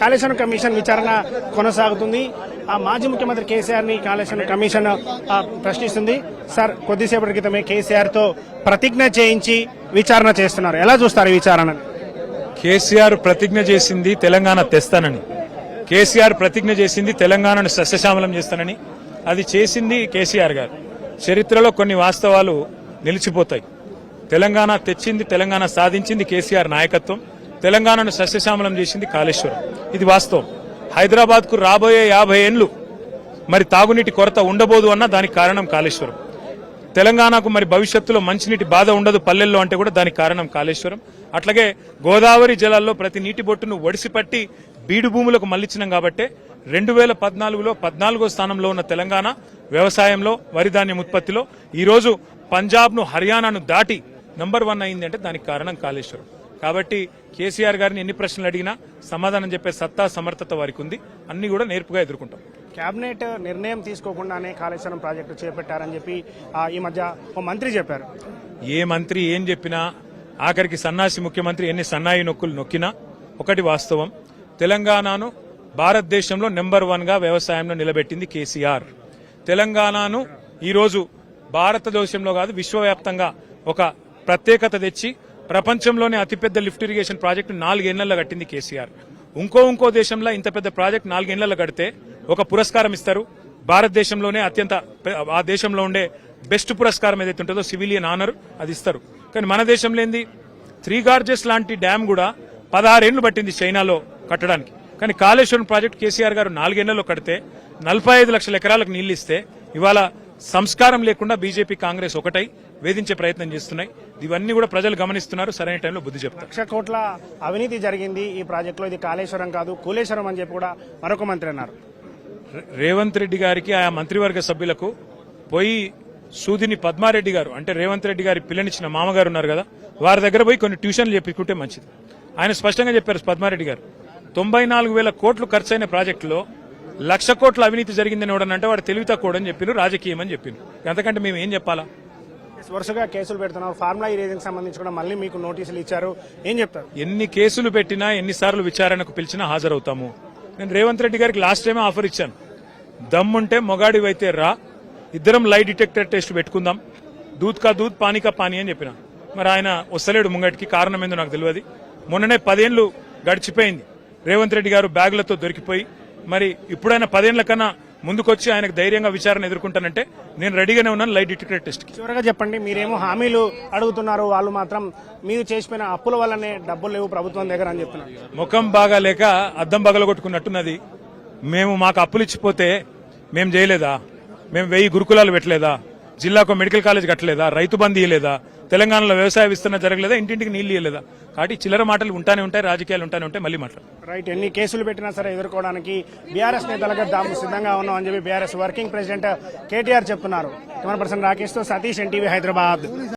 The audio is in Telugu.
కాళేశ్వరం కమిషన్ విచారణ కొనసాగుతుంది. ఆ మాజీ ముఖ్యమంత్రి కేసీఆర్ ని కాళేశ్వరం కమిషన్ ప్రశ్నిస్తుంది. సార్, కొద్దిసేపటి క్రితమే కేసీఆర్ తో ప్రతిజ్ఞ చేయించి విచారణ చేస్తున్నారు. ఎలా చూస్తారు ఈ విచారణ? కేసీఆర్ ప్రతిజ్ఞ చేసింది తెలంగాణ తెస్తానని, కేసీఆర్ ప్రతిజ్ఞ చేసింది తెలంగాణను సస్యశ్యామలం చేస్తానని. అది చేసింది కేసీఆర్ గారు. చరిత్రలో కొన్ని వాస్తవాలు నిలిచిపోతాయి. తెలంగాణ తెచ్చింది, తెలంగాణ సాధించింది కేసీఆర్ నాయకత్వం. తెలంగాణను సస్యశ్యామలం చేసింది కాళేశ్వరం. ఇది వాస్తవం. హైదరాబాద్ కు రాబోయే 50 ఏళ్లు మరి తాగునీటి కొరత ఉండబోదు అన్న దానికి కారణం కాళేశ్వరం. తెలంగాణకు మరి భవిష్యత్తులో మంచినీటి బాధ ఉండదు పల్లెల్లో అంటే కూడా దానికి కారణం కాళేశ్వరం. అట్లాగే గోదావరి జలాల్లో ప్రతి నీటి బొట్టును ఒడిసిపట్టి బీడు భూములకు మళ్లించినాం కాబట్టే 2014లో 14వ స్థానంలో ఉన్న తెలంగాణ వ్యవసాయంలో, వరిధాన్యం ఉత్పత్తిలో ఈరోజు పంజాబ్ను, హర్యానాను దాటి నంబర్ 1 అయింది అంటే దానికి కారణం కాళేశ్వరం. కాబట్టి కేసీఆర్ గారిని ఎన్ని ప్రశ్నలు అడిగినా సమాధానం చెప్పే సత్తా, సమర్థత వారికి ఉంది. అన్ని కూడా నేర్పుగా ఎదుర్కొంటాం. కేబినెట్ నిర్ణయం తీసుకోకుండానే కాళేశ్వరం ప్రాజెక్టు చేపట్టారని చెప్పి ఈ మధ్య ఒక మంత్రి చెప్పారు. ఏ మంత్రి ఏం చెప్పినా, ఆఖరికి సన్నాసి ముఖ్యమంత్రి ఎన్ని సన్నాయి నొక్కులు నొక్కినా ఒకటి వాస్తవం, తెలంగాణను భారతదేశంలో నెంబర్ 1గా వ్యవసాయంలో నిలబెట్టింది కేసీఆర్. తెలంగాణను ఈరోజు భారతదేశంలో కాదు విశ్వవ్యాప్తంగా ఒక ప్రత్యేకత తెచ్చి ప్రపంచంలోనే అతిపెద్ద లిఫ్ట్ ఇరిగేషన్ ప్రాజెక్టు 4 ఏళ్లలో కట్టింది కేసీఆర్. ఇంకో దేశంలో ఇంత పెద్ద ప్రాజెక్ట్ 4 ఏళ్లలో కడితే ఒక పురస్కారం ఇస్తారు. భారతదేశంలోనే అత్యంత ఆ దేశంలో ఉండే బెస్ట్ పురస్కారం ఏదైతే ఉంటుందో సివిలియన్ ఆనర్, అది ఇస్తారు. కానీ మన దేశంలో ఏంది, 3 గార్జెస్ లాంటి డ్యామ్ కూడా 16 ఏళ్లు పట్టింది చైనాలో కట్టడానికి. కానీ కాళేశ్వరం ప్రాజెక్టు కేసీఆర్ గారు 4 ఏళ్లలో కడితే 45 లక్షల ఎకరాలకు నీళ్లు ఇస్తే ఇవాళ సంస్కారం లేకుండా బీజేపీ, కాంగ్రెస్ ఒకటై వేధించే ప్రయత్నం చేస్తున్నాయి. ఇవన్నీ కూడా ప్రజలు గమనిస్తున్నారు. సరైన టైంలో బుద్ధి చెప్తారు. 1,00,000 కోట్ల అవినీతి జరిగింది ఈ ప్రాజెక్టులో. ఇది కాళేశ్వరం కాదు కూలేశ్వరం అని చెప్పి కూడా మరొక మంత్రి అన్నారు. రేవంత్ రెడ్డి గారికి, ఆయా మంత్రివర్గ సభ్యులకు పోయి సూదిని పద్మారెడ్డి గారు, అంటే రేవంత్ రెడ్డి గారి పిల్లనిచ్చిన మామగారు ఉన్నారు కదా, వారి దగ్గర పోయి కొన్ని ట్యూషన్లు చెప్పుకుంటే మంచిది. ఆయన స్పష్టంగా చెప్పారు పద్మారెడ్డి గారు, 94,000 కోట్లు ఖర్చైన ప్రాజెక్టులో 1,00,000 కోట్ల అవినీతి జరిగిందని ఎవడనంటే వాడు తెలివి తక్కువ అని చెప్పిను, రాజకీయం అని చెప్పిను. అంతకంటే మేము ఏం చెప్పాలా? వరుసగా కేసులు పెడుతున్నారు. ఫార్ములా ఇరేజింగ్ సంబంధించి కూడా మళ్ళీ మీకు నోటీసులు ఇచ్చారు. ఏం చెప్తారు? ఎన్ని కేసులు పెట్టినా, ఎన్నిసార్లు విచారణకు పిలిచినా హాజరవుతాము. నేను రేవంత్ రెడ్డి గారికి లాస్ట్ టైమే ఆఫర్ ఇచ్చాను, దమ్ముంటే మొగాడివైతే రా, ఇద్దరం లై డిటెక్టర్ టెస్ట్ పెట్టుకుందాం, దూద్ కా దూద్, పానీ కా పానీ అని చెప్పిన. మరి ఆయన వస్తలేడు ముంగటికి. కారణం ఏందో నాకు తెలియదు. మొన్ననే 10 ఏళ్లు గడిచిపోయింది. రేవంత్ రెడ్డి గారు బ్యాగులతో దొరికిపోయి, మరి ఇప్పుడైనా 10 ఏళ్ల కన్నా ముందుకొచ్చి ఆయనకు ధైర్యంగా విచారణ ఎదుర్కొంటానంటే నేను రెడీగానే ఉన్నాను లై డిటెక్టర్ టెస్ట్ కి. చివరగా చెప్పండి, మీరేమో హామీలు అడుగుతున్నారు, వాళ్ళు మాత్రం మీరు చేసిపోయిన అప్పుల వల్లనే డబ్బులు లేవు ప్రభుత్వం దగ్గర అని చెప్తున్నారు. ముఖం బాగా లేక అద్దం బగలగొట్టుకున్నట్టున్నది. మాకు అప్పులు ఇచ్చిపోతే మేము చేయలేదా? మేము 1000 గురుకులాలు పెట్టలేదా? జిల్లాకు మెడికల్ కాలేజ్ కట్టలేదా? రైతు బంధు ఇయ్యలేదా? తెలంగాణలో వ్యవసాయ విస్తరణ జరగలేదా? ఇంటింటికి నీళ్లు ఇయ్యలేదా? కాబట్టి చిల్లర మాటలు ఉంటానే ఉంటాయి, రాజకీయాలు ఉంటానే ఉంటాయి. మళ్ళీ మాట్లాడు. రైట్, ఎన్ని కేసులు పెట్టినా సరే ఎదుర్కోవడానికి బీఆర్ఎస్ నేతలుగా తాము సిద్ధంగా ఉన్నాం అని చెప్పి బీఆర్ఎస్ వర్కింగ్ ప్రెసిడెంట్ కేటీఆర్ చెప్తున్నారు. కెమెరా పర్సన్ రాకేష్ తో సతీష్, ఎన్టీవీ, హైదరాబాద్.